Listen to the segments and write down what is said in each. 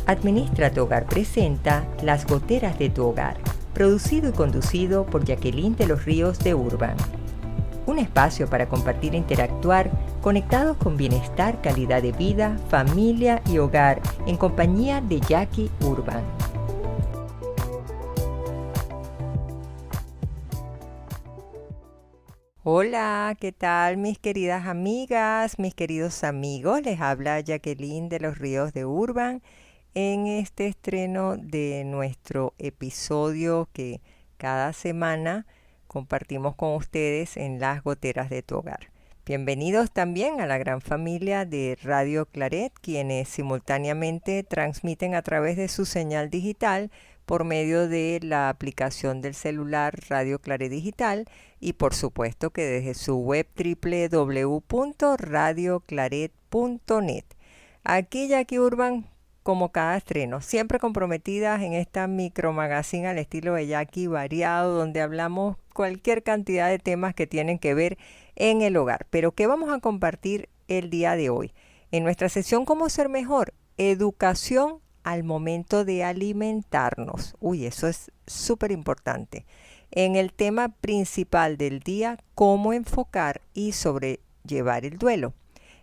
Administra Tu Hogar presenta Las Goteras de tu Hogar, producido y conducido por Jacqueline de los Ríos de Urban. Un espacio para compartir e interactuar, conectados con bienestar, calidad de vida, familia y hogar, en compañía de Jackie Urban. Hola, ¿qué tal mis queridas amigas, mis queridos amigos? Les habla Jacqueline de los Ríos de Urban en este estreno de nuestro episodio que cada semana compartimos con ustedes en Las Goteras de tu Hogar. Bienvenidos también a la gran familia de Radio Claret, quienes simultáneamente transmiten a través de su señal digital por medio de la aplicación del celular Radio Claret Digital y por supuesto que desde su web www.radioclaret.net. Aquí Jackie Urban, como cada estreno, siempre comprometidas en esta micromagazine al estilo de Jackie, variado, donde hablamos cualquier cantidad de temas que tienen que ver en el hogar. Pero ¿qué vamos a compartir el día de hoy? En nuestra sesión ¿Cómo ser mejor? Educación al momento de alimentarnos. Uy, eso es súper importante. En el tema principal del día, cómo enfocar y sobrellevar el duelo.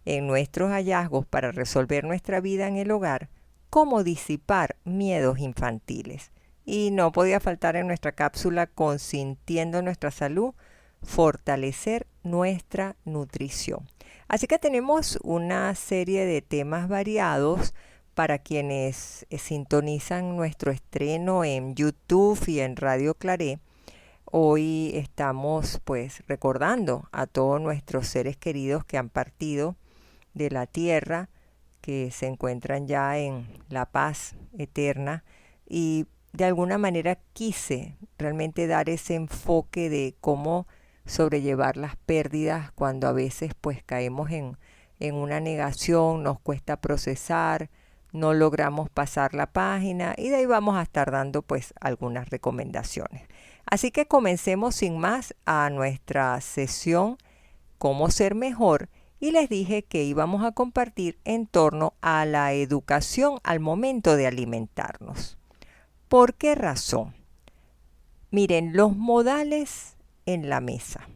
En nuestros hallazgos para resolver nuestra vida en el hogar, cómo disipar miedos infantiles. Y no podía faltar en nuestra cápsula Consintiendo nuestra salud, fortalecer nuestra nutrición. Así que tenemos una serie de temas variados para quienes sintonizan nuestro estreno en YouTube y en Radio Claret. Hoy estamos pues recordando a todos nuestros seres queridos que han partido de la tierra, que se encuentran ya en la paz eterna, y de alguna manera quise realmente dar ese enfoque de cómo sobrellevar las pérdidas cuando a veces pues caemos en una negación, nos cuesta procesar, no logramos pasar la página y de ahí vamos a estar dando pues algunas recomendaciones. Así que comencemos sin más a nuestra sesión Cómo ser mejor, y les dije que íbamos a compartir en torno a la educación al momento de alimentarnos. ¿Por qué razón? Miren, los modales en la mesa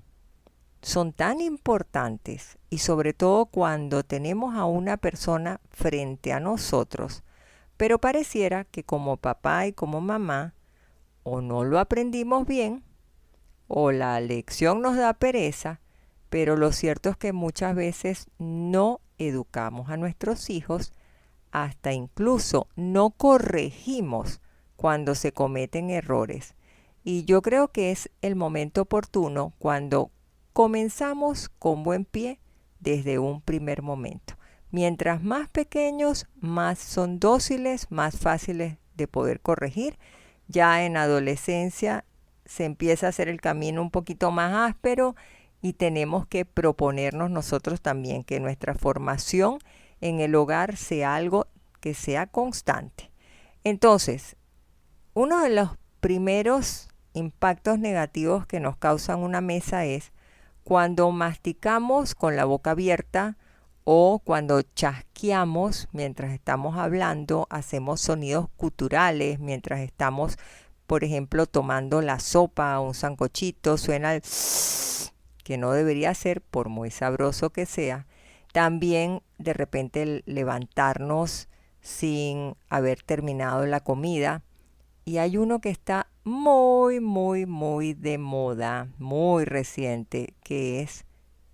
son tan importantes, y sobre todo cuando tenemos a una persona frente a nosotros, pero pareciera que como papá y como mamá o no lo aprendimos bien o la lección nos da pereza, pero lo cierto es que muchas veces no educamos a nuestros hijos, hasta incluso no corregimos cuando se cometen errores. Y yo creo que es el momento oportuno cuando comenzamos con buen pie desde un primer momento. Mientras más pequeños, más son dóciles, más fáciles de poder corregir. Ya en adolescencia se empieza a hacer el camino un poquito más áspero y tenemos que proponernos nosotros también que nuestra formación en el hogar sea algo que sea constante. Entonces, uno de los primeros impactos negativos que nos causan una mesa es cuando masticamos con la boca abierta o cuando chasqueamos mientras estamos hablando, hacemos sonidos guturales mientras estamos, por ejemplo, tomando la sopa o un sancochito, suena el que no debería ser por muy sabroso que sea. También de repente el levantarnos sin haber terminado la comida. Y hay uno que está muy de moda, muy reciente, que es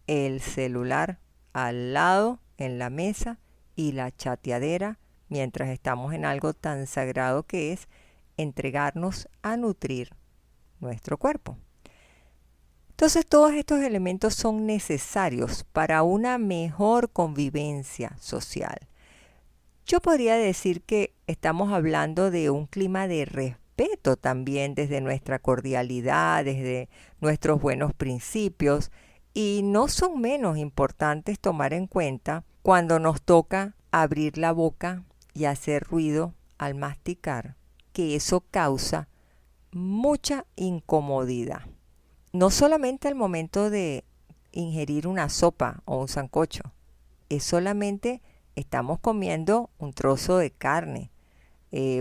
el celular al lado en la mesa y la chateadera mientras estamos en algo tan sagrado que es entregarnos a nutrir nuestro cuerpo. Entonces todos estos elementos son necesarios para una mejor convivencia social. Yo podría decir que estamos hablando de un clima de respeto también desde nuestra cordialidad, desde nuestros buenos principios, y no son menos importantes tomar en cuenta cuando nos toca abrir la boca y hacer ruido al masticar, que eso causa mucha incomodidad. No solamente al momento de ingerir una sopa o un sancocho, es solamente estamos comiendo un trozo de carne,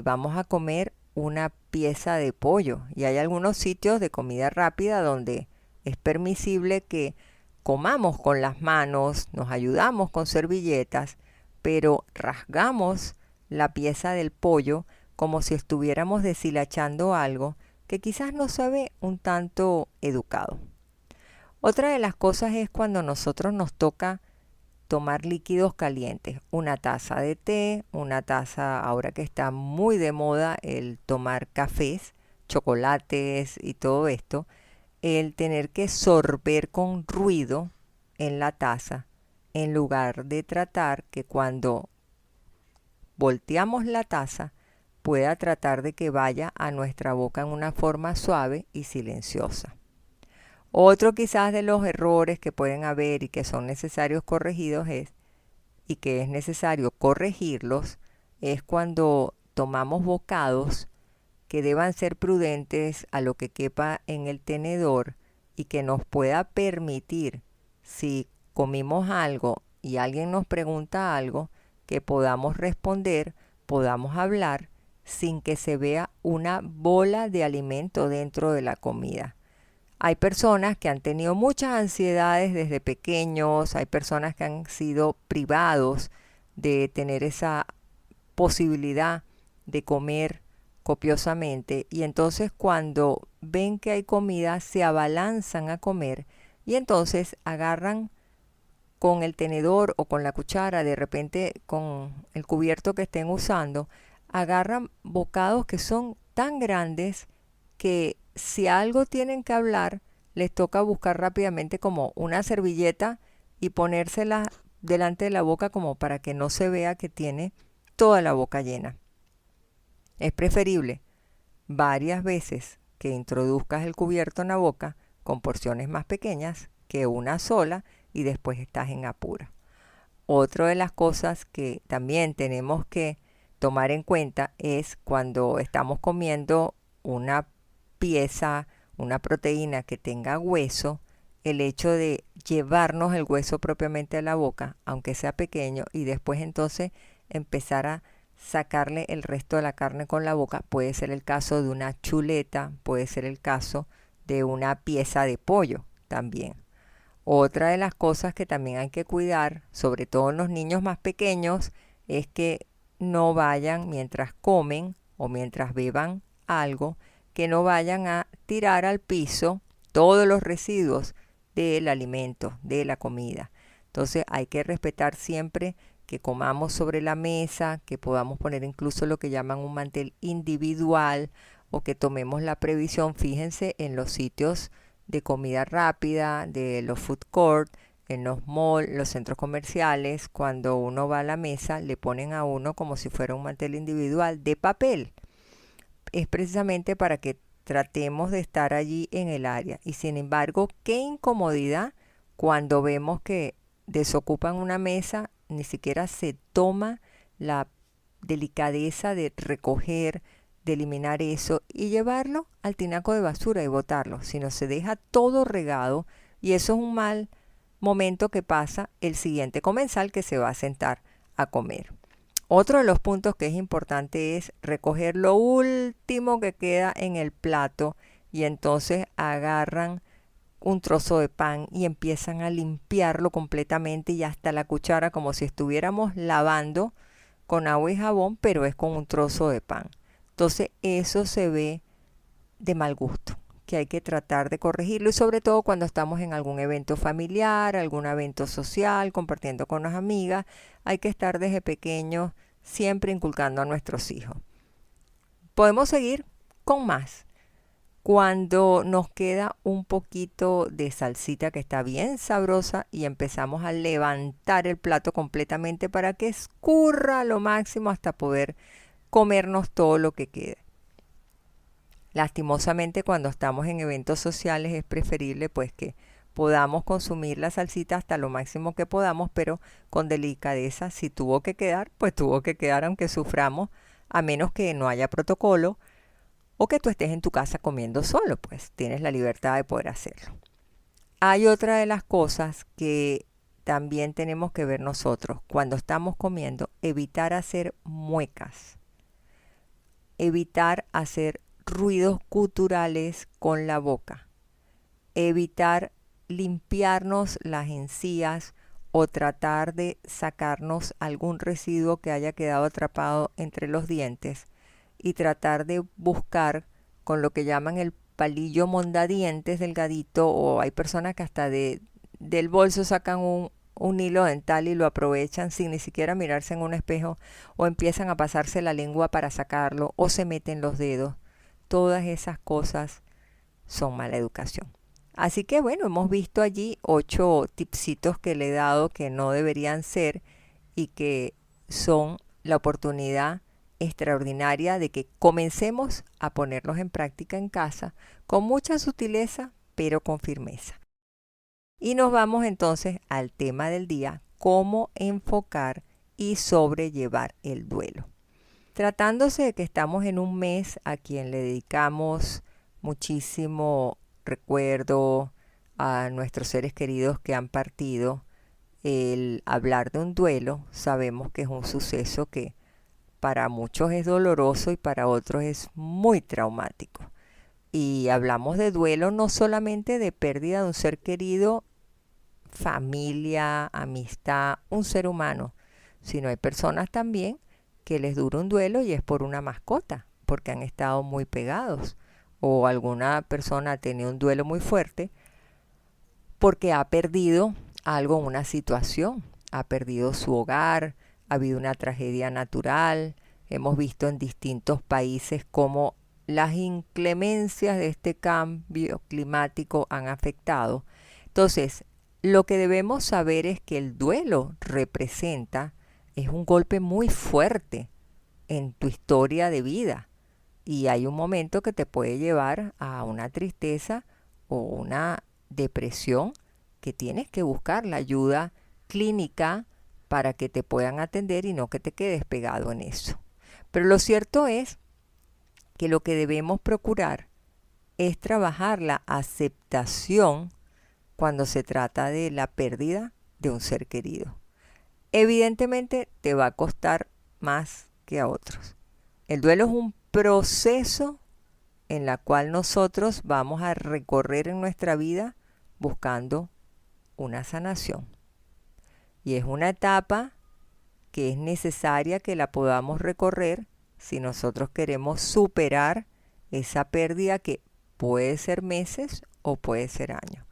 vamos a comer una pieza de pollo. Y hay algunos sitios de comida rápida donde es permisible que comamos con las manos, nos ayudamos con servilletas, pero rasgamos la pieza del pollo como si estuviéramos deshilachando algo que quizás no sabe un tanto educado. Otra de las cosas es cuando nosotros nos toca tomar líquidos calientes, una taza de té, una taza, ahora que está muy de moda el tomar cafés, chocolates y todo esto, el tener que sorber con ruido en la taza, en lugar de tratar que cuando volteamos la taza pueda tratar de que vaya a nuestra boca en una forma suave y silenciosa. Otro quizás de los errores que pueden haber y que son necesarios corregidos y que es necesario corregirlos, es cuando tomamos bocados que deban ser prudentes a lo que quepa en el tenedor y que nos pueda permitir, si comimos algo y alguien nos pregunta algo, que podamos responder, podamos hablar sin que se vea una bola de alimento dentro de la comida. Hay personas que han tenido muchas ansiedades desde pequeños, hay personas que han sido privados de tener esa posibilidad de comer copiosamente y entonces cuando ven que hay comida se abalanzan a comer y entonces agarran con el tenedor o con la cuchara, de repente con el cubierto que estén usando, agarran bocados que son tan grandes que si algo tienen que hablar, les toca buscar rápidamente como una servilleta y ponérsela delante de la boca como para que no se vea que tiene toda la boca llena. Es preferible varias veces que introduzcas el cubierto en la boca con porciones más pequeñas que una sola y después estás en apuro. Otra de las cosas que también tenemos que tomar en cuenta es cuando estamos comiendo una pieza, una proteína que tenga hueso, el hecho de llevarnos el hueso propiamente a la boca, aunque sea pequeño, y después entonces empezar a sacarle el resto de la carne con la boca. Puede ser el caso de una chuleta, puede ser el caso de una pieza de pollo también. Otra de las cosas que también hay que cuidar, sobre todo en los niños más pequeños, es que no vayan mientras comen o mientras beban algo, que no vayan a tirar al piso todos los residuos del alimento, de la comida. Entonces hay que respetar siempre que comamos sobre la mesa, que podamos poner incluso lo que llaman un mantel individual o que tomemos la previsión, fíjense, en los sitios de comida rápida, de los food court, en los malls, los centros comerciales, cuando uno va a la mesa le ponen a uno como si fuera un mantel individual de papel. Es precisamente para que tratemos de estar allí en el área. Y sin embargo, qué incomodidad cuando vemos que desocupan una mesa, ni siquiera se toma la delicadeza de recoger, de eliminar eso y llevarlo al tinaco de basura y botarlo, sino se deja todo regado y eso es un mal momento que pasa el siguiente comensal que se va a sentar a comer. Otro de los puntos que es importante es recoger lo último que queda en el plato y entonces agarran un trozo de pan y empiezan a limpiarlo completamente y hasta la cuchara como si estuviéramos lavando con agua y jabón, pero es con un trozo de pan. Entonces eso se ve de mal gusto, que hay que tratar de corregirlo y sobre todo cuando estamos en algún evento familiar, algún evento social, compartiendo con las amigas, hay que estar desde pequeños siempre inculcando a nuestros hijos. Podemos seguir con más. Cuando nos queda un poquito de salsita que está bien sabrosa y empezamos a levantar el plato completamente para que escurra a lo máximo hasta poder comernos todo lo que quede. Lastimosamente cuando estamos en eventos sociales es preferible pues que podamos consumir la salsita hasta lo máximo que podamos, pero con delicadeza. Si tuvo que quedar, pues tuvo que quedar aunque suframos, a menos que no haya protocolo o que tú estés en tu casa comiendo solo, pues tienes la libertad de poder hacerlo. Hay otra de las cosas que también tenemos que ver nosotros cuando estamos comiendo, evitar hacer muecas. evitar hacer ruidos guturales con la boca, evitar limpiarnos las encías o tratar de sacarnos algún residuo que haya quedado atrapado entre los dientes y tratar de buscar con lo que llaman el palillo mondadientes delgadito, o hay personas que hasta del bolso sacan un hilo dental y lo aprovechan sin ni siquiera mirarse en un espejo, o empiezan a pasarse la lengua para sacarlo, o se meten los dedos. Todas esas cosas son mala educación. Así que bueno, hemos visto allí 8 tipsitos que le he dado que no deberían ser y que son la oportunidad extraordinaria de que comencemos a ponerlos en práctica en casa con mucha sutileza pero con firmeza. Y nos vamos entonces al tema del día: cómo enfocar y sobrellevar el duelo. Tratándose de que estamos en un mes a quien le dedicamos muchísimo recuerdo a nuestros seres queridos que han partido, el hablar de un duelo sabemos que es un suceso que para muchos es doloroso y para otros es muy traumático. Y hablamos de duelo no solamente de pérdida de un ser querido, familia, amistad, un ser humano, sino hay personas también que les dura un duelo y es por una mascota, porque han estado muy pegados, o alguna persona ha tenido un duelo muy fuerte porque ha perdido algo en una situación, ha perdido su hogar, ha habido una tragedia natural. Hemos visto en distintos países cómo las inclemencias de este cambio climático han afectado. Entonces, lo que debemos saber es que el duelo es un golpe muy fuerte en tu historia de vida, y hay un momento que te puede llevar a una tristeza o una depresión que tienes que buscar la ayuda clínica para que te puedan atender y no que te quedes pegado en eso. Pero lo cierto es que lo que debemos procurar es trabajar la aceptación cuando se trata de la pérdida de un ser querido. Evidentemente te va a costar más que a otros. El duelo es un proceso en la cual nosotros vamos a recorrer en nuestra vida buscando una sanación. Y es una etapa que es necesaria que la podamos recorrer si nosotros queremos superar esa pérdida que puede ser meses o puede ser años.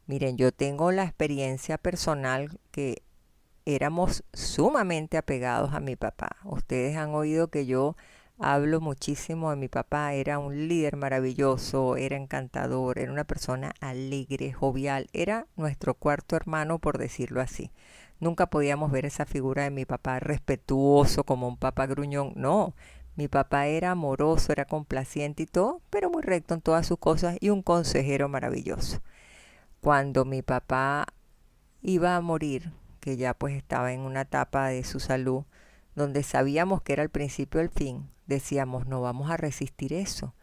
Miren, yo tengo la experiencia personal que éramos sumamente apegados a mi papá. Ustedes han oído que yo hablo muchísimo de mi papá. Era un líder maravilloso, era encantador, era una persona alegre, jovial. Era nuestro cuarto hermano, por decirlo así. Nunca podíamos ver esa figura de mi papá respetuoso como un papá gruñón. No, mi papá era amoroso, era complaciente y todo, pero muy recto en todas sus cosas y un consejero maravilloso. Cuando mi papá iba a morir, que ya pues estaba en una etapa de su salud donde sabíamos que era el principio del fin, decíamos, no vamos a resistir eso.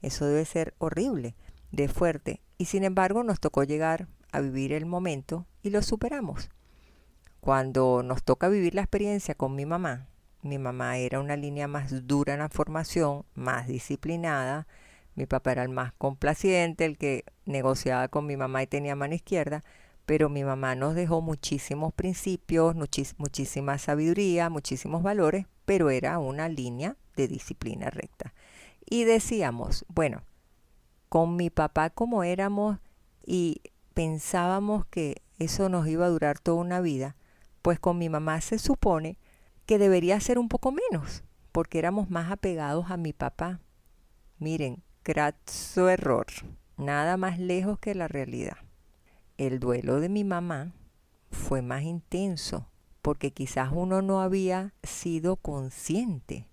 Eso debe ser horrible, de fuerte. Y sin embargo nos tocó llegar a vivir el momento y lo superamos. Cuando nos toca vivir la experiencia con mi mamá era una línea más dura en la formación, más disciplinada. Mi papá era el más complaciente, el que negociaba con mi mamá y tenía mano izquierda, pero mi mamá nos dejó muchísimos principios, muchísima sabiduría, muchísimos valores, pero era una línea de disciplina recta. Y decíamos, bueno, con mi papá como éramos y pensábamos que eso nos iba a durar toda una vida, pues con mi mamá se supone que debería ser un poco menos, porque éramos más apegados a mi papá. Miren, craso error, nada más lejos que la realidad. El duelo de mi mamá fue más intenso, porque quizás uno no había sido consciente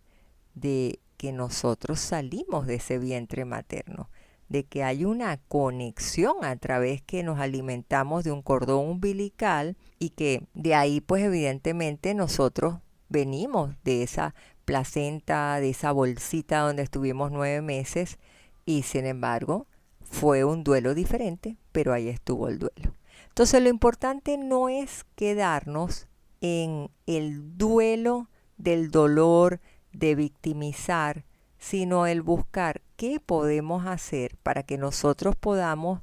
de que nosotros salimos de ese vientre materno, de que hay una conexión a través que nos alimentamos de un cordón umbilical y que de ahí pues evidentemente nosotros venimos de esa placenta, de esa bolsita donde estuvimos 9 meses, y sin embargo fue un duelo diferente, pero ahí estuvo el duelo. Entonces lo importante no es quedarnos en el duelo del dolor, de victimizar, sino el buscar qué podemos hacer para que nosotros podamos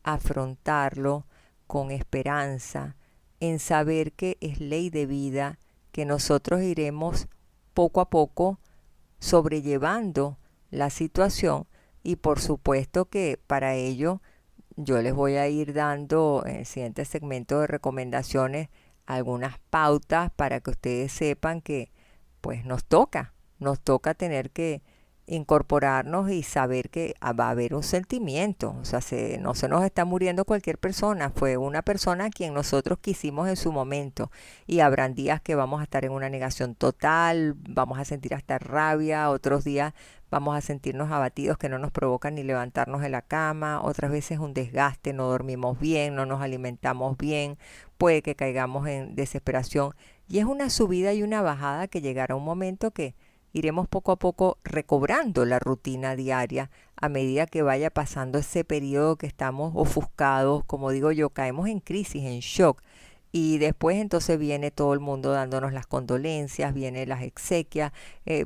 afrontarlo con esperanza, en saber que es ley de vida, que nosotros iremos poco a poco sobrellevando la situación y por supuesto que para ello yo les voy a ir dando en el siguiente segmento de recomendaciones algunas pautas para que ustedes sepan que pues nos toca tener que incorporarnos y saber que va a haber un sentimiento, o sea, no se nos está muriendo cualquier persona, fue una persona a quien nosotros quisimos en su momento y habrán días que vamos a estar en una negación total, vamos a sentir hasta rabia, otros días vamos a sentirnos abatidos que no nos provocan ni levantarnos de la cama, otras veces un desgaste, no dormimos bien, no nos alimentamos bien, puede que caigamos en desesperación y es una subida y una bajada que llegará un momento que iremos poco a poco recobrando la rutina diaria a medida que vaya pasando ese periodo que estamos ofuscados, como digo yo, caemos en crisis, en shock. Y después entonces viene todo el mundo dándonos las condolencias, viene las exequias,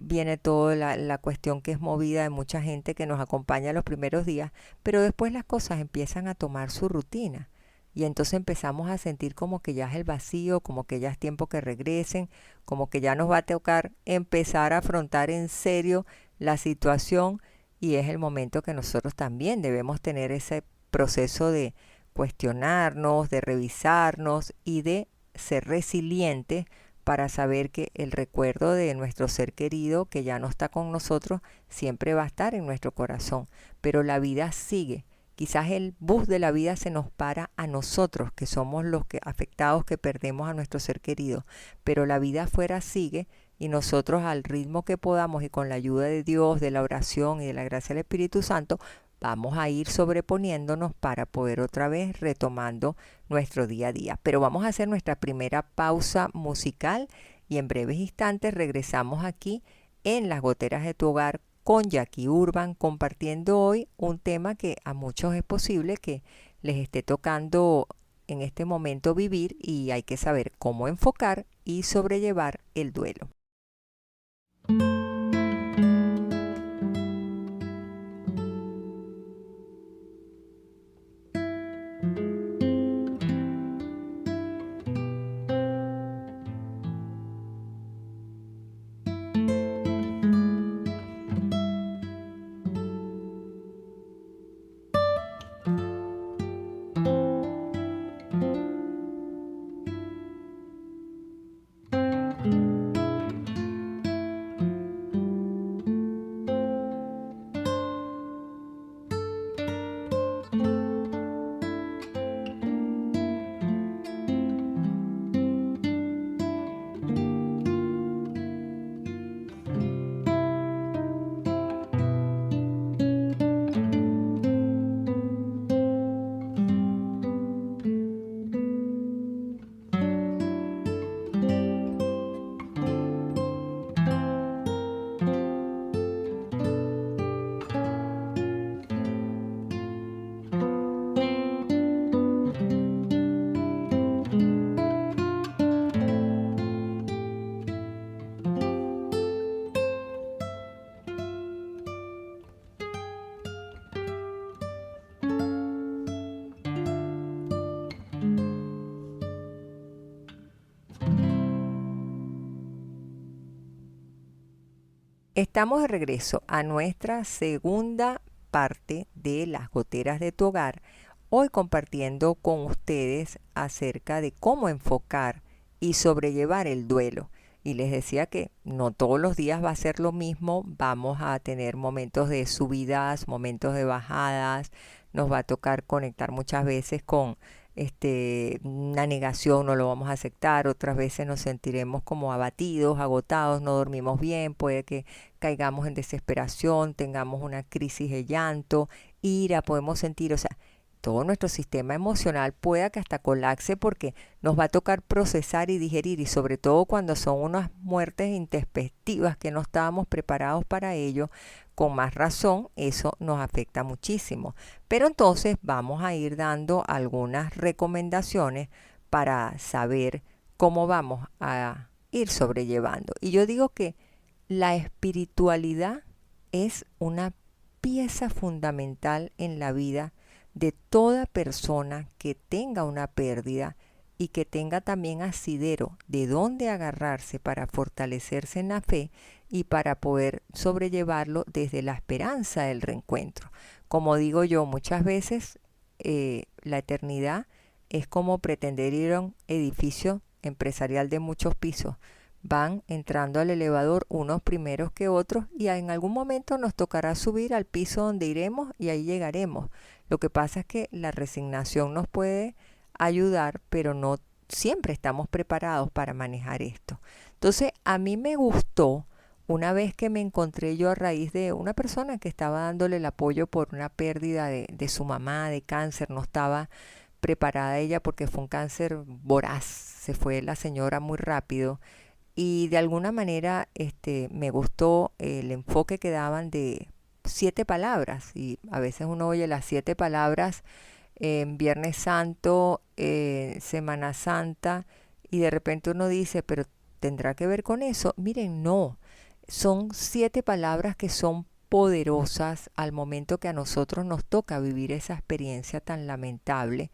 viene toda la cuestión que es movida de mucha gente que nos acompaña los primeros días, pero después las cosas empiezan a tomar su rutina. Y entonces empezamos a sentir como que ya es el vacío, como que ya es tiempo que regresen, como que ya nos va a tocar empezar a afrontar en serio la situación y es el momento que nosotros también debemos tener ese proceso de cuestionarnos, de revisarnos y de ser resilientes para saber que el recuerdo de nuestro ser querido que ya no está con nosotros siempre va a estar en nuestro corazón, pero la vida sigue. Quizás el bus de la vida se nos para a nosotros, que somos los que afectados que perdemos a nuestro ser querido, pero la vida afuera sigue y nosotros al ritmo que podamos y con la ayuda de Dios, de la oración y de la gracia del Espíritu Santo, vamos a ir sobreponiéndonos para poder otra vez retomando nuestro día a día. Pero vamos a hacer nuestra primera pausa musical y en breves instantes regresamos aquí en Las Goteras de tu Hogar con Jackie Urban, compartiendo hoy un tema que a muchos es posible que les esté tocando en este momento vivir y hay que saber cómo enfocar y sobrellevar el duelo. Estamos de regreso a nuestra segunda parte de Las Goteras de tu Hogar, hoy compartiendo con ustedes acerca de cómo enfocar y sobrellevar el duelo. Y les decía que no todos los días va a ser lo mismo, vamos a tener momentos de subidas, momentos de bajadas, nos va a tocar conectar muchas veces con una negación, no lo vamos a aceptar, otras veces nos sentiremos como abatidos, agotados, no dormimos bien, puede que caigamos en desesperación, tengamos una crisis de llanto, ira, podemos sentir, o sea, todo nuestro sistema emocional pueda que hasta colapse porque nos va a tocar procesar y digerir y sobre todo cuando son unas muertes intempestivas que no estábamos preparados para ello, con más razón eso nos afecta muchísimo. Pero entonces vamos a ir dando algunas recomendaciones para saber cómo vamos a ir sobrellevando. Y yo digo que la espiritualidad es una pieza fundamental en la vida de toda persona que tenga una pérdida y que tenga también asidero de dónde agarrarse para fortalecerse en la fe y para poder sobrellevarlo desde la esperanza del reencuentro. Como digo yo, muchas veces la eternidad es como pretender ir a un edificio empresarial de muchos pisos. Van entrando al elevador unos primeros que otros y en algún momento nos tocará subir al piso donde iremos y ahí llegaremos. Lo que pasa es que la resignación nos puede ayudar, pero no siempre estamos preparados para manejar esto. Entonces, a mí me gustó una vez que me encontré yo a raíz de una persona que estaba dándole el apoyo por una pérdida de su mamá de cáncer, no estaba preparada ella porque fue un cáncer voraz, se fue la señora muy rápido y de alguna manera me gustó el enfoque que daban de 7 palabras y a veces uno oye las 7 palabras en Viernes Santo, Semana Santa y de repente uno dice, pero ¿tendrá que ver con eso? Miren, no, son 7 palabras que son poderosas al momento que a nosotros nos toca vivir esa experiencia tan lamentable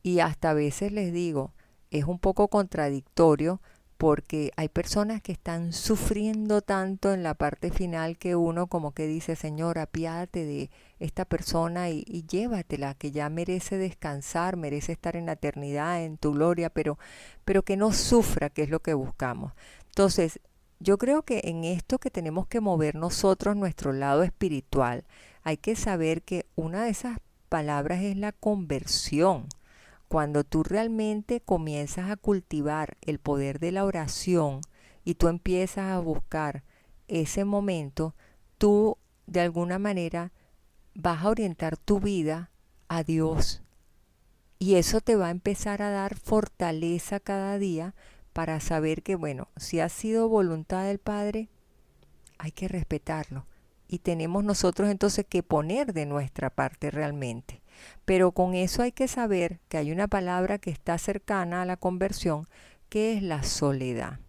y hasta a veces les digo, es un poco contradictorio porque hay personas que están sufriendo tanto en la parte final que uno como que dice, Señor, apiádate de esta persona y llévatela, que ya merece descansar, merece estar en la eternidad, en tu gloria, pero que no sufra, que es lo que buscamos. Entonces, yo creo que en esto que tenemos que mover nosotros, nuestro lado espiritual, hay que saber que una de esas palabras es la conversión. Cuando tú realmente comienzas a cultivar el poder de la oración y tú empiezas a buscar ese momento, tú de alguna manera vas a orientar tu vida a Dios. Y eso te va a empezar a dar fortaleza cada día para saber que, bueno, si ha sido voluntad del Padre, hay que respetarlo. Y tenemos nosotros entonces que poner de nuestra parte realmente. Pero con eso hay que saber que hay una palabra que está cercana a la conversión, que es la soledad.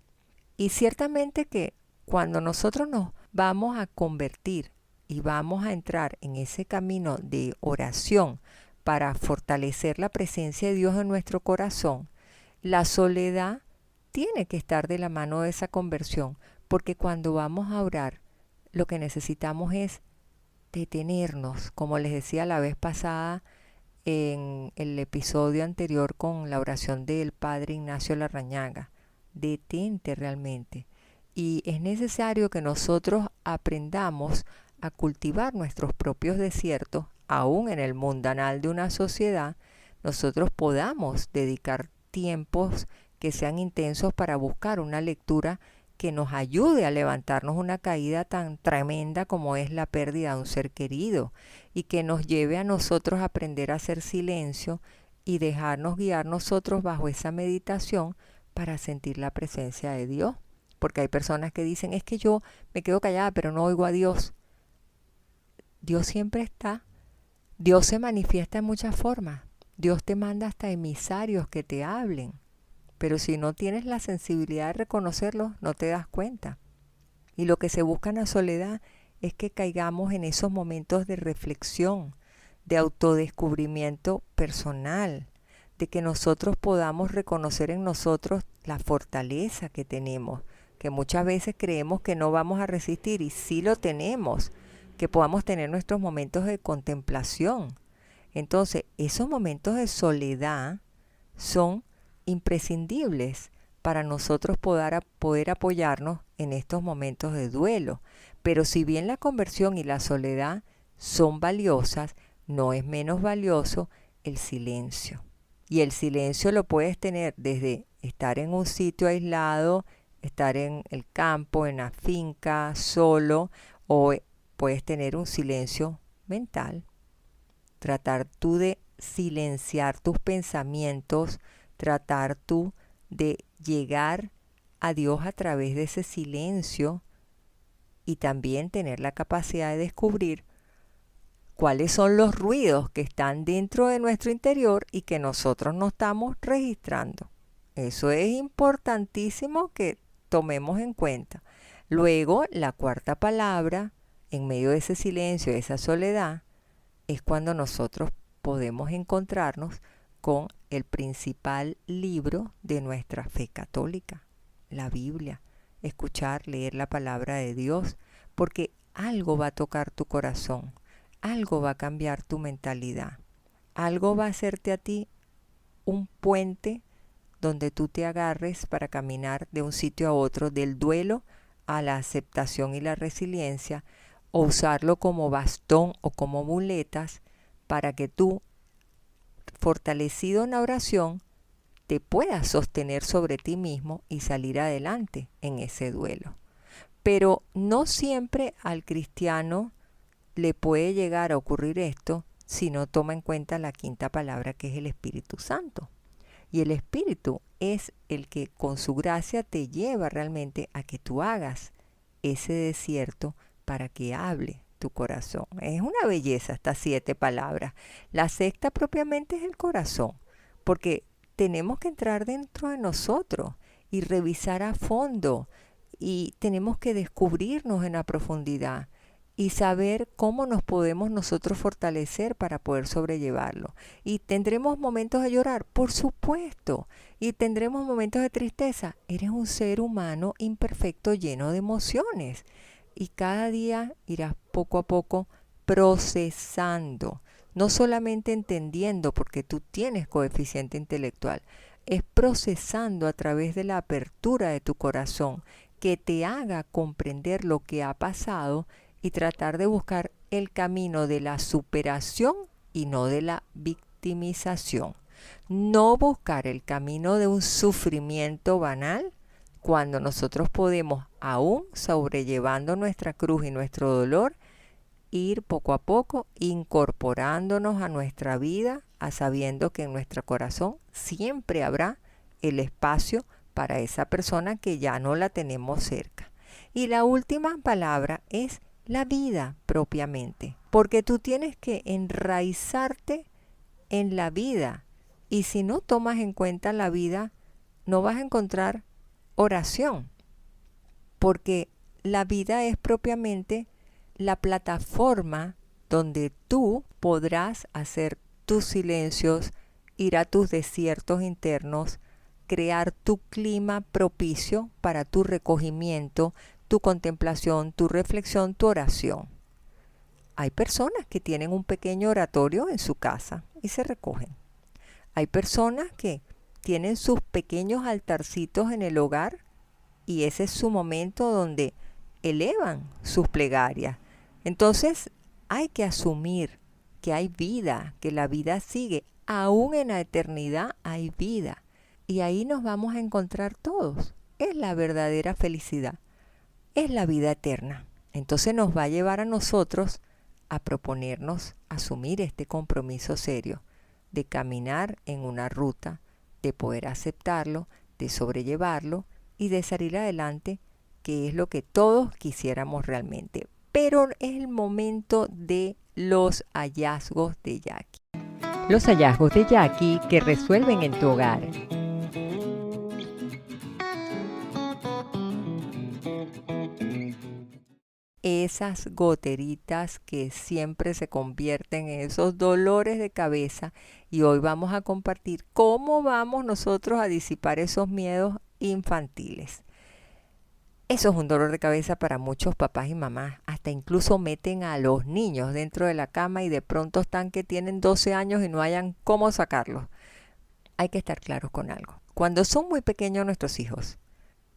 Y ciertamente que cuando nosotros nos vamos a convertir y vamos a entrar en ese camino de oración para fortalecer la presencia de Dios en nuestro corazón, la soledad tiene que estar de la mano de esa conversión, porque cuando vamos a orar, lo que necesitamos es detenernos, como les decía la vez pasada en el episodio anterior con la oración del Padre Ignacio Larrañaga. Detente realmente. Y es necesario que nosotros aprendamos a cultivar nuestros propios desiertos, aún en el mundanal de una sociedad, nosotros podamos dedicar tiempos que sean intensos para buscar una lectura que nos ayude a levantarnos una caída tan tremenda como es la pérdida de un ser querido y que nos lleve a nosotros a aprender a hacer silencio y dejarnos guiar nosotros bajo esa meditación para sentir la presencia de Dios. Porque hay personas que dicen, es que yo me quedo callada pero no oigo a Dios. Dios siempre está. Dios se manifiesta en muchas formas. Dios te manda hasta emisarios que te hablen. Pero si no tienes la sensibilidad de reconocerlo, no te das cuenta. Y lo que se busca en la soledad es que caigamos en esos momentos de reflexión, de autodescubrimiento personal, de que nosotros podamos reconocer en nosotros la fortaleza que tenemos, que muchas veces creemos que no vamos a resistir y sí lo tenemos, que podamos tener nuestros momentos de contemplación. Entonces, esos momentos de soledad son imprescindibles para nosotros poder apoyarnos en estos momentos de duelo. Pero si bien la conversión y la soledad son valiosas, no es menos valioso el silencio. Y el silencio lo puedes tener desde estar en un sitio aislado, estar en el campo, en la finca, solo, o puedes tener un silencio mental. Tratar tú de silenciar tus pensamientos, tratar tú de llegar a Dios a través de ese silencio y también tener la capacidad de descubrir cuáles son los ruidos que están dentro de nuestro interior y que nosotros no estamos registrando. Eso es importantísimo que tomemos en cuenta. Luego, la cuarta palabra en medio de ese silencio, de esa soledad, es cuando nosotros podemos encontrarnos con el principal libro de nuestra fe católica, la Biblia. Escuchar, leer la palabra de Dios, porque algo va a tocar tu corazón, algo va a cambiar tu mentalidad, algo va a hacerte a ti un puente donde tú te agarres para caminar de un sitio a otro, del duelo a la aceptación y la resiliencia, o usarlo como bastón o como muletas para que tú, fortalecido en la oración, te puedas sostener sobre ti mismo y salir adelante en ese duelo. Pero no siempre al cristiano le puede llegar a ocurrir esto si no toma en cuenta la quinta palabra, que es el Espíritu Santo. Y el Espíritu es el que con su gracia te lleva realmente a que tú hagas ese desierto para que hable tu corazón. Es una belleza estas 7 palabras. La sexta propiamente es el corazón, porque tenemos que entrar dentro de nosotros y revisar a fondo, y tenemos que descubrirnos en la profundidad y saber cómo nos podemos nosotros fortalecer para poder sobrellevarlo. Y tendremos momentos de llorar, por supuesto, y tendremos momentos de tristeza. Eres un ser humano imperfecto, lleno de emociones, y cada día irás poco a poco procesando, no solamente entendiendo, porque tú tienes coeficiente intelectual, es procesando a través de la apertura de tu corazón, que te haga comprender lo que ha pasado y tratar de buscar el camino de la superación y no de la victimización. No buscar el camino de un sufrimiento banal, cuando nosotros podemos, aún sobrellevando nuestra cruz y nuestro dolor, ir poco a poco incorporándonos a nuestra vida, a sabiendo que en nuestro corazón siempre habrá el espacio para esa persona que ya no la tenemos cerca. Y la última palabra es la vida propiamente, porque tú tienes que enraizarte en la vida, y si no tomas en cuenta la vida, no vas a encontrar oración, porque la vida es propiamente la plataforma donde tú podrás hacer tus silencios, ir a tus desiertos internos, crear tu clima propicio para tu recogimiento, tu contemplación, tu reflexión, tu oración. Hay personas que tienen un pequeño oratorio en su casa y se recogen. Hay personas que tienen sus pequeños altarcitos en el hogar y ese es su momento donde elevan sus plegarias. Entonces hay que asumir que hay vida, que la vida sigue. Aún en la eternidad hay vida. Y ahí nos vamos a encontrar todos. Es la verdadera felicidad. Es la vida eterna. Entonces nos va a llevar a nosotros a proponernos asumir este compromiso serio de caminar en una ruta, de poder aceptarlo, de sobrellevarlo y de salir adelante, que es lo que todos quisiéramos realmente. Pero es el momento de los hallazgos de Jackie. Los hallazgos de Jackie que resuelven en tu hogar. Esas goteritas que siempre se convierten en esos dolores de cabeza, y hoy vamos a compartir cómo vamos nosotros a disipar esos miedos infantiles. Eso es un dolor de cabeza para muchos papás y mamás. Hasta incluso meten a los niños dentro de la cama y de pronto están que tienen 12 años y no hayan cómo sacarlos. Hay que estar claros con algo. Cuando son muy pequeños nuestros hijos,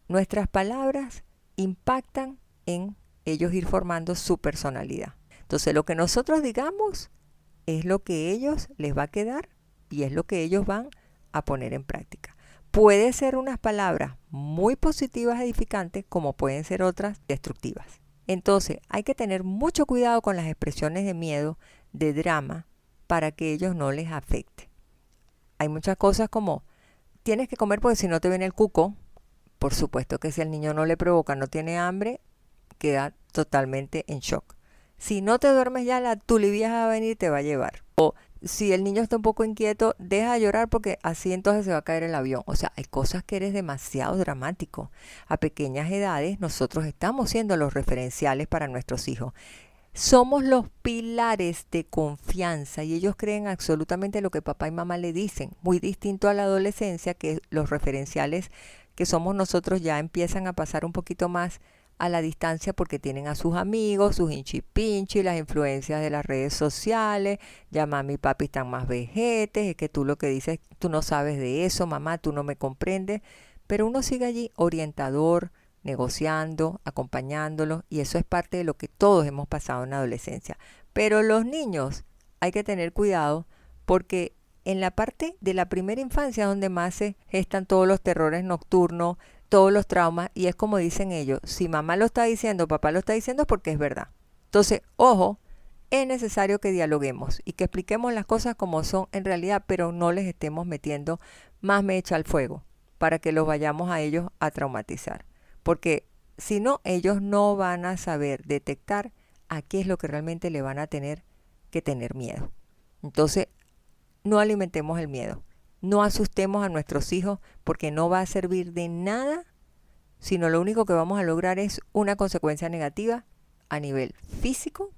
nuestras palabras impactan en ellos ir formando su personalidad. Entonces lo que nosotros digamos es lo que a ellos les va a quedar y es lo que ellos van a poner en práctica. Puede ser unas palabras muy positivas, edificantes, como pueden ser otras destructivas. Entonces hay que tener mucho cuidado con las expresiones de miedo, de drama, para que ellos no les afecte. Hay muchas cosas como, tienes que comer porque si no te viene el cuco. Por supuesto que si al niño no le provoca, no tiene hambre, queda totalmente en shock. Si no te duermes ya, la tulivieja va a venir y te va a llevar. O si el niño está un poco inquieto, deja de llorar porque así entonces se va a caer el avión. O sea, hay cosas que eres demasiado dramático. A pequeñas edades nosotros estamos siendo los referenciales para nuestros hijos. Somos los pilares de confianza y ellos creen absolutamente lo que papá y mamá le dicen. Muy distinto a la adolescencia, que los referenciales que somos nosotros ya empiezan a pasar un poquito más a la distancia porque tienen a sus amigos, sus hinchipinchi, las influencias de las redes sociales. Ya mami y papi están más vejetes, es que tú lo que dices, tú no sabes de eso, mamá, tú no me comprendes. Pero uno sigue allí orientador, negociando, acompañándolos, y eso es parte de lo que todos hemos pasado en la adolescencia. Pero los niños hay que tener cuidado porque en la parte de la primera infancia es donde más se gestan todos los terrores nocturnos, todos los traumas, y es como dicen ellos, si mamá lo está diciendo, papá lo está diciendo es porque es verdad. Entonces, ojo, es necesario que dialoguemos y que expliquemos las cosas como son en realidad, pero no les estemos metiendo más mecha al fuego para que los vayamos a ellos a traumatizar. Porque si no, ellos no van a saber detectar a qué es lo que realmente le van a tener que tener miedo. Entonces, no alimentemos el miedo. No asustemos a nuestros hijos porque no va a servir de nada, sino lo único que vamos a lograr es una consecuencia negativa a nivel físico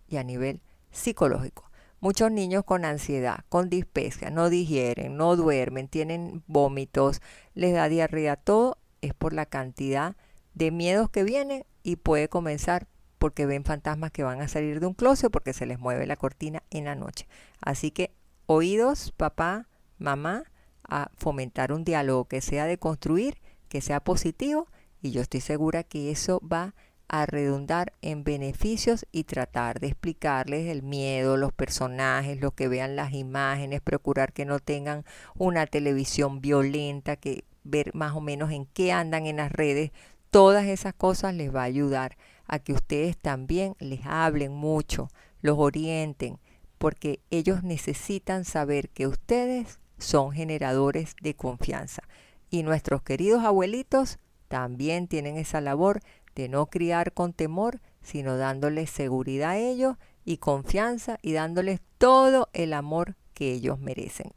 y a nivel psicológico. Muchos niños con ansiedad, con dispepsia, no digieren, no duermen, tienen vómitos, les da diarrea, todo es por la cantidad de miedos que vienen y puede comenzar porque ven fantasmas que van a salir de un closet porque se les mueve la cortina en la noche. Así que oídos, papá, mamá, a fomentar un diálogo que sea de construir, que sea positivo, y yo estoy segura que eso va a redundar en beneficios y tratar de explicarles el miedo, los personajes, lo que vean las imágenes, procurar que no tengan una televisión violenta, que ver más o menos en qué andan en las redes. Todas esas cosas les va a ayudar a que ustedes también les hablen mucho, los orienten, porque ellos necesitan saber que ustedes son generadores de confianza. Y nuestros queridos abuelitos también tienen esa labor de no criar con temor, sino dándoles seguridad a ellos y confianza y dándoles todo el amor que ellos merecen.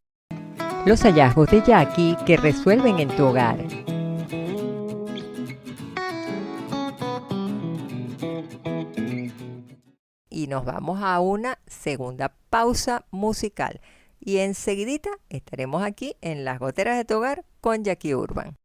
Los hallazgos de Jackie que resuelven en tu hogar. Y nos vamos a una segunda pausa musical. Y enseguidita estaremos aquí en Las Goteras de tu Hogar con Jackie Urban.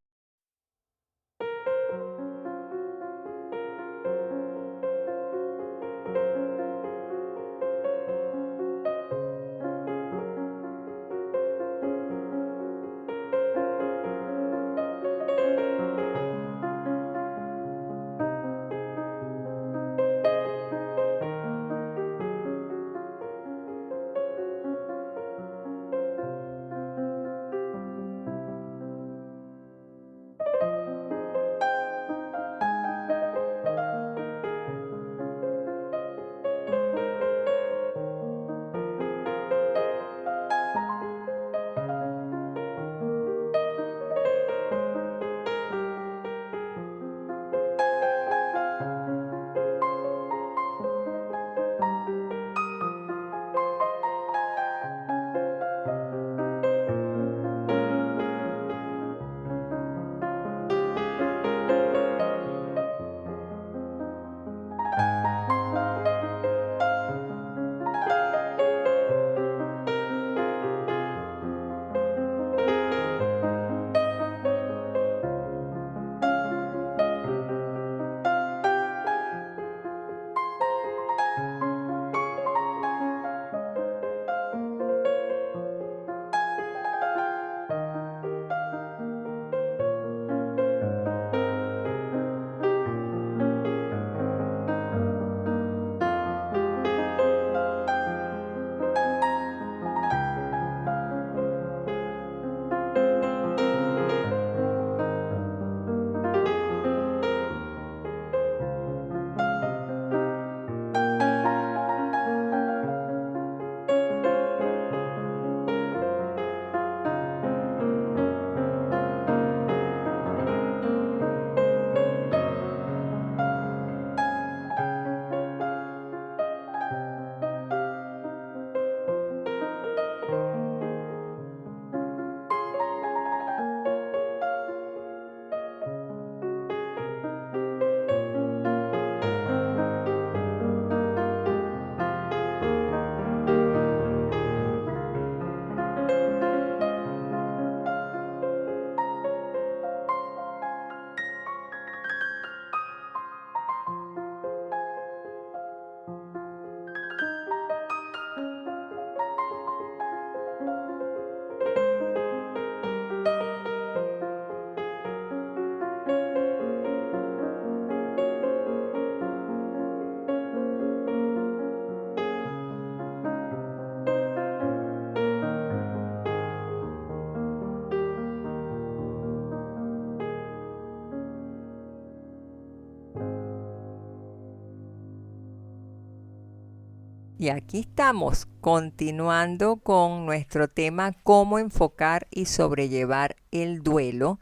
Y aquí estamos, continuando con nuestro tema cómo enfocar y sobrellevar el duelo.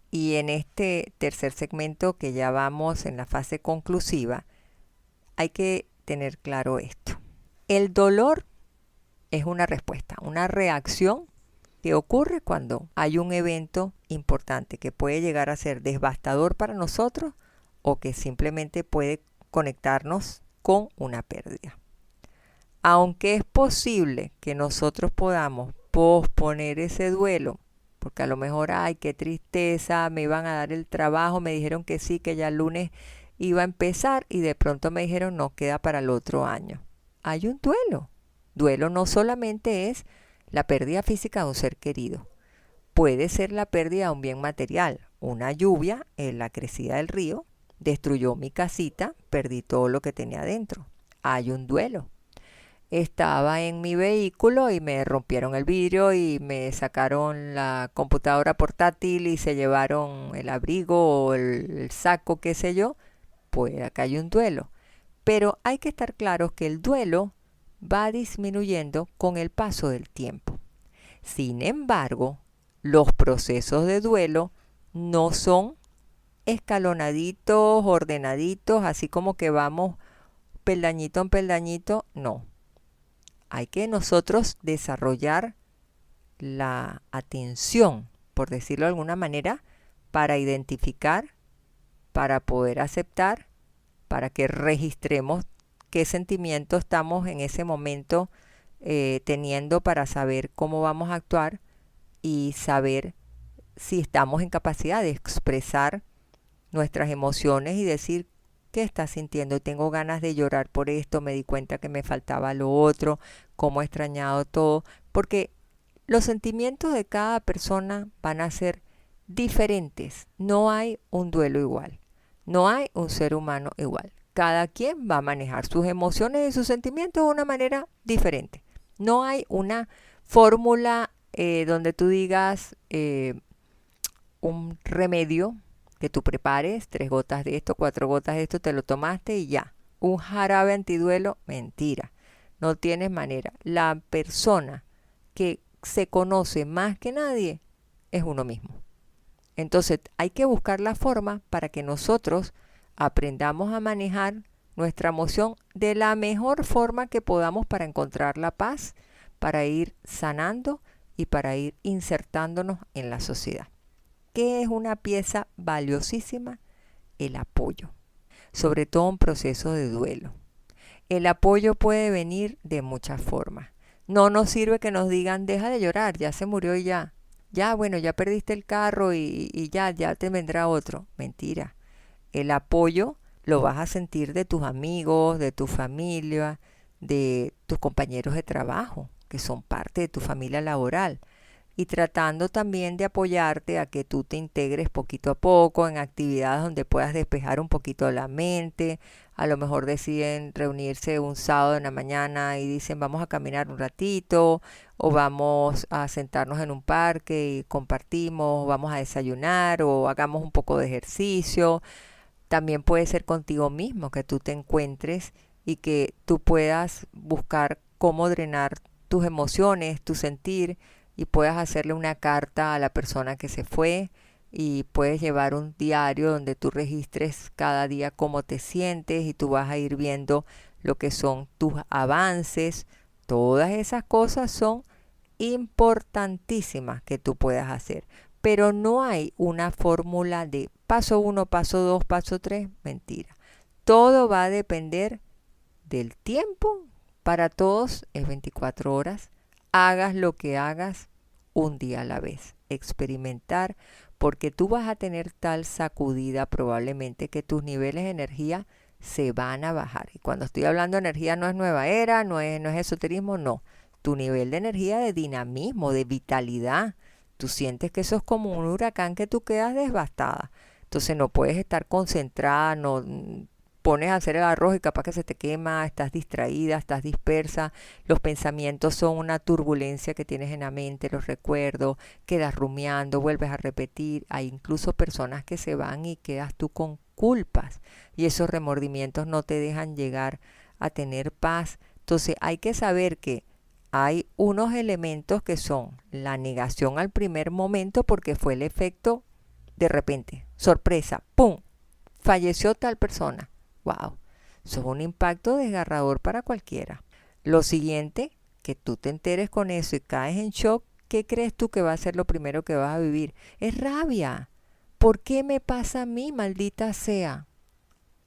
Y en este tercer segmento, que ya vamos en la fase conclusiva, hay que tener claro esto. El dolor es una respuesta, una reacción que ocurre cuando hay un evento importante que puede llegar a ser devastador para nosotros o que simplemente puede conectarnos con una pérdida. Aunque es posible que nosotros podamos posponer ese duelo, porque a lo mejor, ay, qué tristeza, me iban a dar el trabajo, me dijeron que sí, que ya el lunes iba a empezar y de pronto me dijeron no, queda para el otro año. Hay un duelo. Duelo no solamente es la pérdida física de un ser querido, puede ser la pérdida de un bien material. Una lluvia en la crecida del río destruyó mi casita, perdí todo lo que tenía adentro. Hay un duelo. Estaba en mi vehículo y me rompieron el vidrio y me sacaron la computadora portátil y se llevaron el abrigo o el saco, qué sé yo. Pues acá hay un duelo. Pero hay que estar claros que el duelo va disminuyendo con el paso del tiempo. Sin embargo, los procesos de duelo no son escalonaditos, ordenaditos, así como que vamos peldañito en peldañito, no. Hay que nosotros desarrollar la atención, por decirlo de alguna manera, para identificar, para poder aceptar, para que registremos qué sentimiento estamos en ese momento teniendo para saber cómo vamos a actuar y saber si estamos en capacidad de expresar nuestras emociones y decir qué estás sintiendo. Tengo ganas de llorar por esto, me di cuenta que me faltaba lo otro, cómo he extrañado todo, porque los sentimientos de cada persona van a ser diferentes. No hay un duelo igual, no hay un ser humano igual. Cada quien va a manejar sus emociones y sus sentimientos de una manera diferente. No hay una fórmula donde tú digas un remedio que tú prepares, 3 gotas de esto, 4 gotas de esto, te lo tomaste y ya. Un jarabe antiduelo, mentira. No tienes manera. La persona que se conoce más que nadie es uno mismo. Entonces hay que buscar la forma para que nosotros aprendamos a manejar nuestra emoción de la mejor forma que podamos para encontrar la paz, para ir sanando y para ir insertándonos en la sociedad. ¿Qué es una pieza valiosísima? El apoyo, sobre todo en procesos de duelo. El apoyo puede venir de muchas formas. No nos sirve que nos digan, deja de llorar, ya se murió y ya. Ya, bueno, ya perdiste el carro y ya te vendrá otro. Mentira. El apoyo lo vas a sentir de tus amigos, de tu familia, de tus compañeros de trabajo, que son parte de tu familia laboral. Y tratando también de apoyarte a que tú te integres poquito a poco en actividades donde puedas despejar un poquito la mente. A lo mejor deciden reunirse un sábado en la mañana y dicen vamos a caminar un ratito o vamos a sentarnos en un parque y compartimos, o vamos a desayunar o hagamos un poco de ejercicio. También puede ser contigo mismo, que tú te encuentres y que tú puedas buscar cómo drenar tus emociones, tu sentir, y puedas hacerle una carta a la persona que se fue y puedes llevar un diario donde tú registres cada día cómo te sientes y tú vas a ir viendo lo que son tus avances. Todas esas cosas son importantísimas que tú puedas hacer, pero no hay una fórmula de paso 1, paso 2, paso 3, mentira. Todo va a depender del tiempo. Para todos es 24 horas. Hagas lo que hagas, un día a la vez. Experimentar, porque tú vas a tener tal sacudida probablemente que tus niveles de energía se van a bajar. Y cuando estoy hablando de energía no es nueva era, no es esoterismo, no. Tu nivel de energía, de dinamismo, de vitalidad. Tú sientes que eso es como un huracán que tú quedas devastada. Entonces no puedes estar concentrada, no pones a hacer el arroz y capaz que se te quema, estás distraída, estás dispersa, los pensamientos son una turbulencia que tienes en la mente, los recuerdos, quedas rumiando, vuelves a repetir. Hay incluso personas que se van y quedas tú con culpas y esos remordimientos no te dejan llegar a tener paz, Entonces hay que saber que hay unos elementos que son la negación al primer momento porque fue el efecto de repente, sorpresa, ¡pum! Falleció tal persona. ¡Wow! Eso es un impacto desgarrador para cualquiera. Lo siguiente, que tú te enteres con eso y caes en shock, ¿qué crees tú que va a ser lo primero que vas a vivir? Es rabia. ¿Por qué me pasa a mí, maldita sea?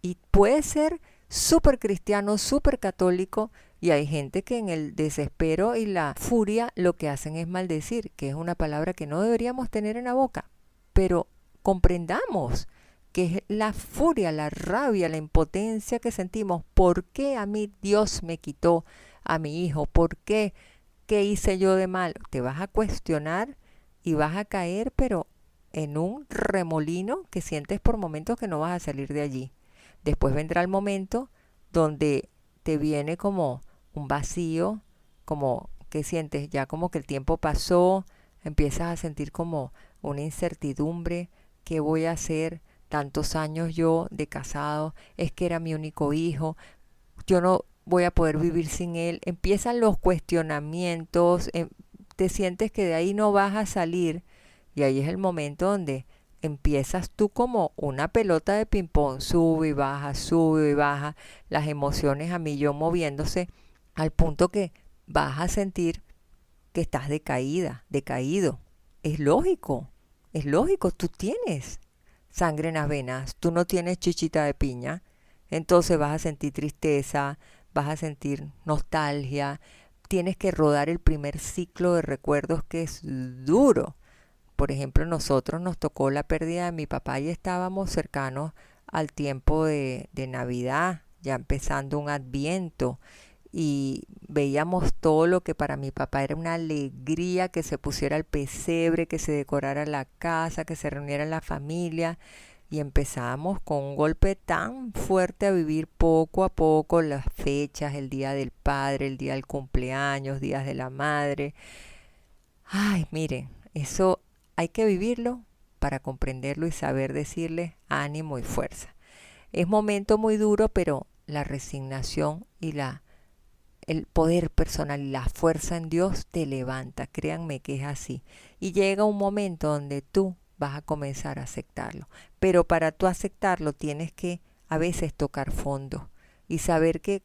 Y puede ser súper cristiano, súper católico, y hay gente que en el desespero y la furia lo que hacen es maldecir, que es una palabra que no deberíamos tener en la boca. Pero comprendamos que es la furia, la rabia, la impotencia que sentimos. ¿Por qué a mí Dios me quitó a mi hijo? ¿Por qué? ¿Qué hice yo de mal? Te vas a cuestionar y vas a caer, pero en un remolino que sientes por momentos que no vas a salir de allí. Después vendrá el momento donde te viene como un vacío, como que sientes ya como que el tiempo pasó, empiezas a sentir como una incertidumbre. ¿Qué voy a hacer? Tantos años yo de casado, es que era mi único hijo, yo no voy a poder vivir sin él. Empiezan los cuestionamientos, te sientes que de ahí no vas a salir, y ahí es el momento donde empiezas tú como una pelota de ping-pong, sube y baja, las emociones a millón moviéndose, al punto que vas a sentir que estás decaída, decaído. Es lógico, tú tienes sangre en las venas, tú no tienes chichita de piña, entonces vas a sentir tristeza, vas a sentir nostalgia, tienes que rodar el primer ciclo de recuerdos que es duro. Por ejemplo, nosotros nos tocó la pérdida de mi papá y estábamos cercanos al tiempo de Navidad, ya empezando un Adviento, y veíamos todo lo que para mi papá era una alegría, que se pusiera el pesebre, que se decorara la casa, que se reuniera la familia, y empezábamos con un golpe tan fuerte a vivir poco a poco las fechas, el día del padre, el día del cumpleaños, días de la madre. Ay, miren, eso hay que vivirlo para comprenderlo y saber decirle ánimo y fuerza. Es momento muy duro, pero la resignación y el poder personal y la fuerza en Dios te levanta. Créanme que es así. Y llega un momento donde tú vas a comenzar a aceptarlo. Pero para tú aceptarlo tienes que a veces tocar fondo y saber que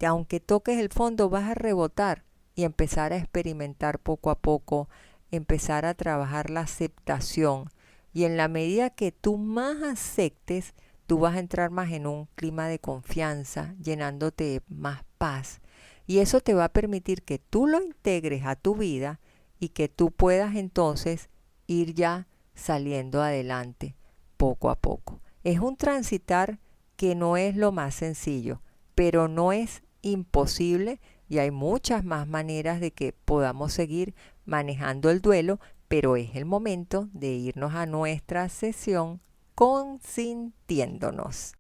aunque toques el fondo vas a rebotar y empezar a experimentar poco a poco, empezar a trabajar la aceptación. Y en la medida que tú más aceptes, tú vas a entrar más en un clima de confianza, llenándote de más paz. Y eso te va a permitir que tú lo integres a tu vida y que tú puedas entonces ir ya saliendo adelante poco a poco. Es un transitar que no es lo más sencillo, pero no es imposible, y hay muchas más maneras de que podamos seguir manejando el duelo, pero es el momento de irnos a nuestra sesión consintiéndonos.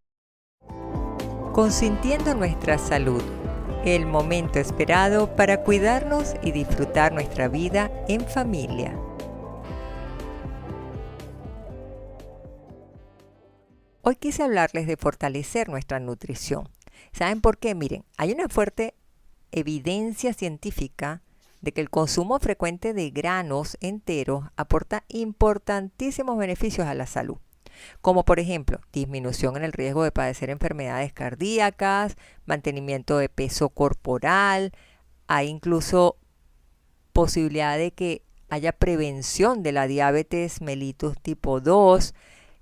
Consintiendo nuestra salud, el momento esperado para cuidarnos y disfrutar nuestra vida en familia. Hoy quise hablarles de fortalecer nuestra nutrición. ¿Saben por qué? Miren, hay una fuerte evidencia científica de que el consumo frecuente de granos enteros aporta importantísimos beneficios a la salud, como por ejemplo disminución en el riesgo de padecer enfermedades cardíacas, mantenimiento de peso corporal, hay incluso posibilidad de que haya prevención de la diabetes mellitus tipo 2,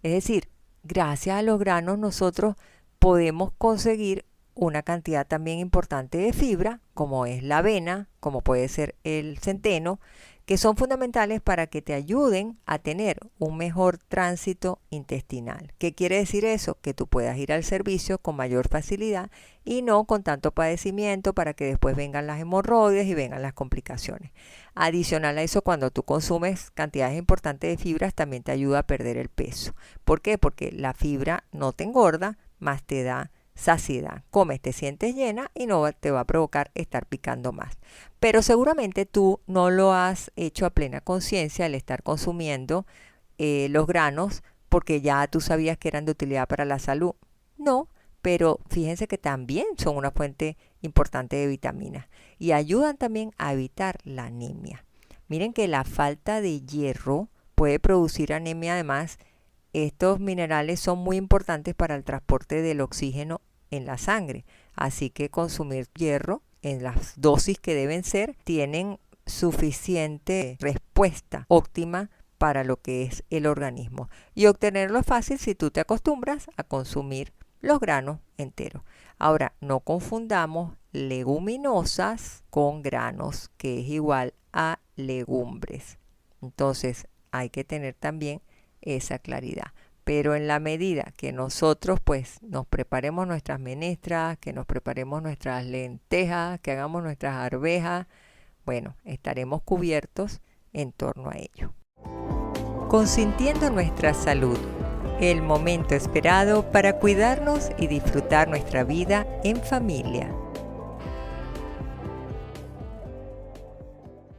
es decir, gracias a los granos nosotros podemos conseguir una cantidad también importante de fibra, como es la avena, como puede ser el centeno, que son fundamentales para que te ayuden a tener un mejor tránsito intestinal. ¿Qué quiere decir eso? Que tú puedas ir al servicio con mayor facilidad y no con tanto padecimiento para que después vengan las hemorroides y vengan las complicaciones. Adicional a eso, cuando tú consumes cantidades importantes de fibras, también te ayuda a perder el peso. ¿Por qué? Porque la fibra no te engorda, más te da saciedad. Comes, te sientes llena y no te va a provocar estar picando más. Pero seguramente tú no lo has hecho a plena conciencia al estar consumiendo los granos porque ya tú sabías que eran de utilidad para la salud. No, pero fíjense que también son una fuente importante de vitaminas y ayudan también a evitar la anemia. Miren que la falta de hierro puede producir anemia. Además, estos minerales son muy importantes para el transporte del oxígeno en la sangre, así que consumir hierro en las dosis que deben ser tienen suficiente respuesta óptima para lo que es el organismo, y obtenerlo es fácil si tú te acostumbras a consumir los granos enteros. Ahora, no confundamos leguminosas con granos, que es igual a legumbres. Entonces, hay que tener también esa claridad. Pero en la medida que nosotros pues nos preparemos nuestras menestras, que nos preparemos nuestras lentejas, que hagamos nuestras arvejas, bueno, estaremos cubiertos en torno a ello. Consintiendo nuestra salud, el momento esperado para cuidarnos y disfrutar nuestra vida en familia.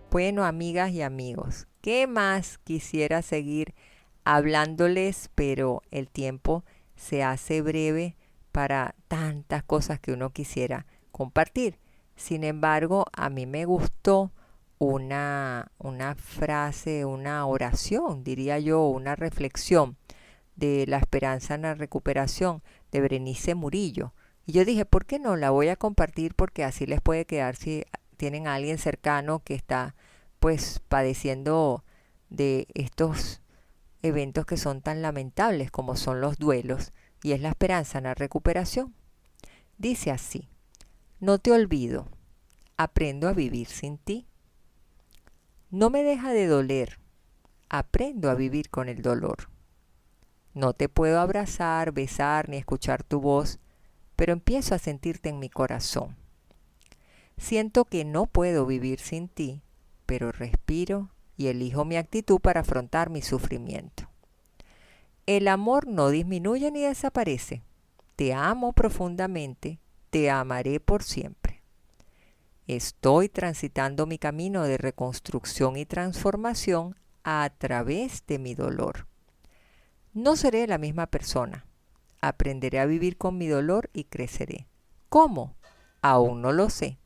Bueno, amigas y amigos, ¿qué más quisiera seguir hablándoles? Pero el tiempo se hace breve para tantas cosas que uno quisiera compartir. Sin embargo, a mí me gustó una frase, una oración, diría yo, una reflexión de La esperanza en la recuperación de Berenice Murillo. Y yo dije, ¿por qué no? La voy a compartir porque así les puede quedar si tienen a alguien cercano que está pues padeciendo de estos eventos que son tan lamentables como son los duelos, y es la esperanza en la recuperación. Dice así: no te olvido, aprendo a vivir sin ti. No me deja de doler, aprendo a vivir con el dolor. No te puedo abrazar, besar ni escuchar tu voz, pero empiezo a sentirte en mi corazón. Siento que no puedo vivir sin ti, pero respiro y elijo mi actitud para afrontar mi sufrimiento. El amor no disminuye ni desaparece. Te amo profundamente, te amaré por siempre. Estoy transitando mi camino de reconstrucción y transformación a través de mi dolor. No seré la misma persona. Aprenderé a vivir con mi dolor y creceré. ¿Cómo? Aún no lo sé,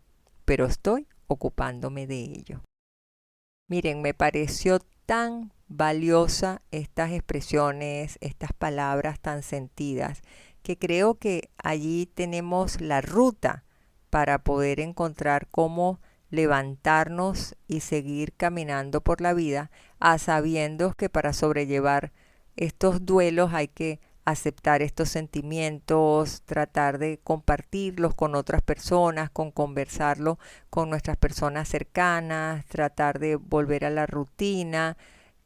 pero estoy ocupándome de ello. Miren, me pareció tan valiosa estas expresiones, estas palabras tan sentidas, que creo que allí tenemos la ruta para poder encontrar cómo levantarnos y seguir caminando por la vida, a sabiendas que para sobrellevar estos duelos hay que aceptar estos sentimientos, tratar de compartirlos con otras personas, conversarlo con nuestras personas cercanas, tratar de volver a la rutina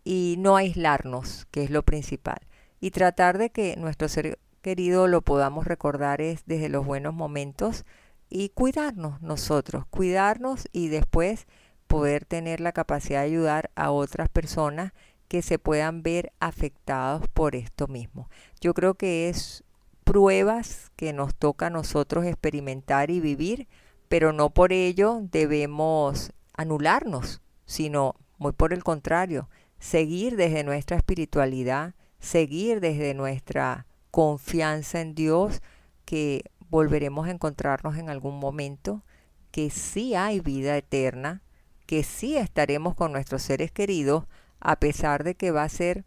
y no aislarnos, que es lo principal. Y tratar de que nuestro ser querido lo podamos recordar es desde los buenos momentos y cuidarnos nosotros, cuidarnos y después poder tener la capacidad de ayudar a otras personas que se puedan ver afectados por esto mismo. Yo creo que es pruebas que nos toca a nosotros experimentar y vivir, pero no por ello debemos anularnos, sino muy por el contrario, seguir desde nuestra espiritualidad, seguir desde nuestra confianza en Dios, que volveremos a encontrarnos en algún momento, que sí hay vida eterna, que sí estaremos con nuestros seres queridos, a pesar de que va a ser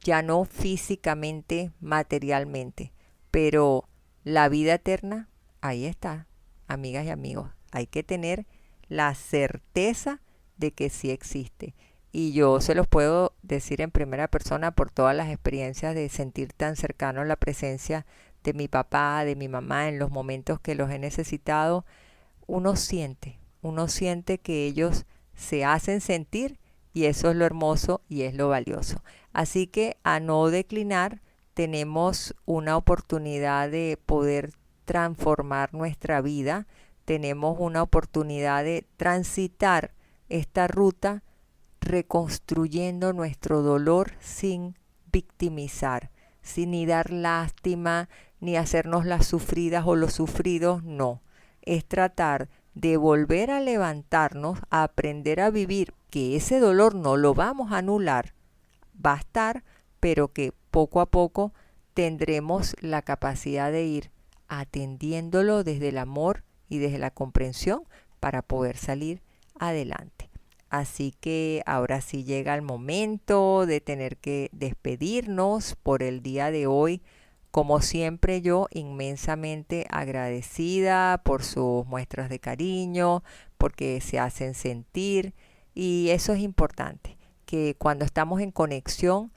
ya no físicamente, materialmente, pero la vida eterna, ahí está, amigas y amigos. Hay que tener la certeza de que sí existe. Y yo se los puedo decir en primera persona por todas las experiencias de sentir tan cercano la presencia de mi papá, de mi mamá, en los momentos que los he necesitado. Uno siente que ellos se hacen sentir, y eso es lo hermoso y es lo valioso. Así que a no declinar, tenemos una oportunidad de poder transformar nuestra vida, tenemos una oportunidad de transitar esta ruta reconstruyendo nuestro dolor sin victimizar, sin ni dar lástima, ni hacernos las sufridas o los sufridos, no. Es tratar de volver a levantarnos, a aprender a vivir, que ese dolor no lo vamos a anular, va a estar, pero que poco a poco tendremos la capacidad de ir atendiéndolo desde el amor y desde la comprensión para poder salir adelante. Así que ahora sí llega el momento de tener que despedirnos por el día de hoy. Como siempre, yo inmensamente agradecida por sus muestras de cariño, porque se hacen sentir, y eso es importante, que cuando estamos en conexión,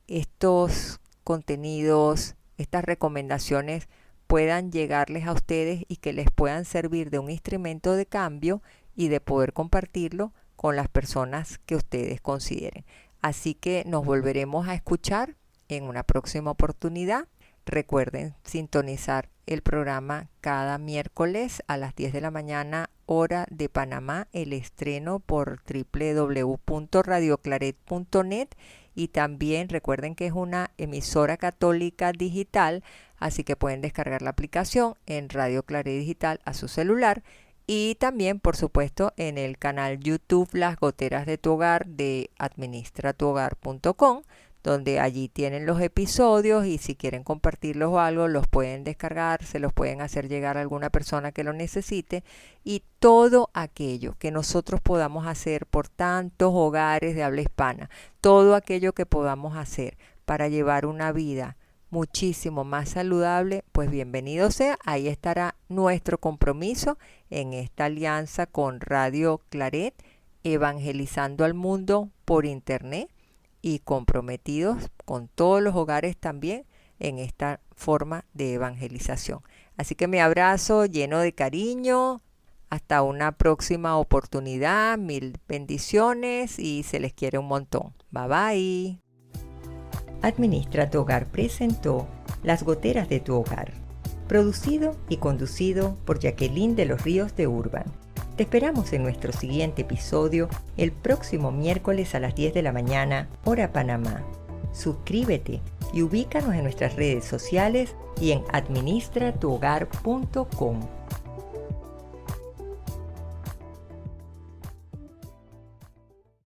estos contenidos, estas recomendaciones puedan llegarles a ustedes y que les puedan servir de un instrumento de cambio y de poder compartirlo con las personas que ustedes consideren. Así que nos volveremos a escuchar en una próxima oportunidad. Recuerden sintonizar el programa cada miércoles a las 10 de la mañana, hora de Panamá, el estreno por www.radioclaret.net, y también recuerden que es una emisora católica digital, así que pueden descargar la aplicación en Radio Claret Digital a su celular, y también por supuesto en el canal YouTube Las Goteras de tu Hogar de administratuhogar.com, donde allí tienen los episodios, y si quieren compartirlos o algo, los pueden descargar, se los pueden hacer llegar a alguna persona que lo necesite, y todo aquello que nosotros podamos hacer por tantos hogares de habla hispana, todo aquello que podamos hacer para llevar una vida muchísimo más saludable, pues bienvenido sea. Ahí estará nuestro compromiso en esta alianza con Radio Claret, evangelizando al mundo por internet, y comprometidos con todos los hogares también en esta forma de evangelización. Así que mi abrazo lleno de cariño. Hasta una próxima oportunidad. Mil bendiciones y se les quiere un montón. Bye bye. Administra tu Hogar presentó Las Goteras de tu Hogar, producido y conducido por Jacqueline de los Ríos de Urban. Te esperamos en nuestro siguiente episodio el próximo miércoles a las 10 de la mañana, hora Panamá. Suscríbete y ubícanos en nuestras redes sociales y en administratuhogar.com.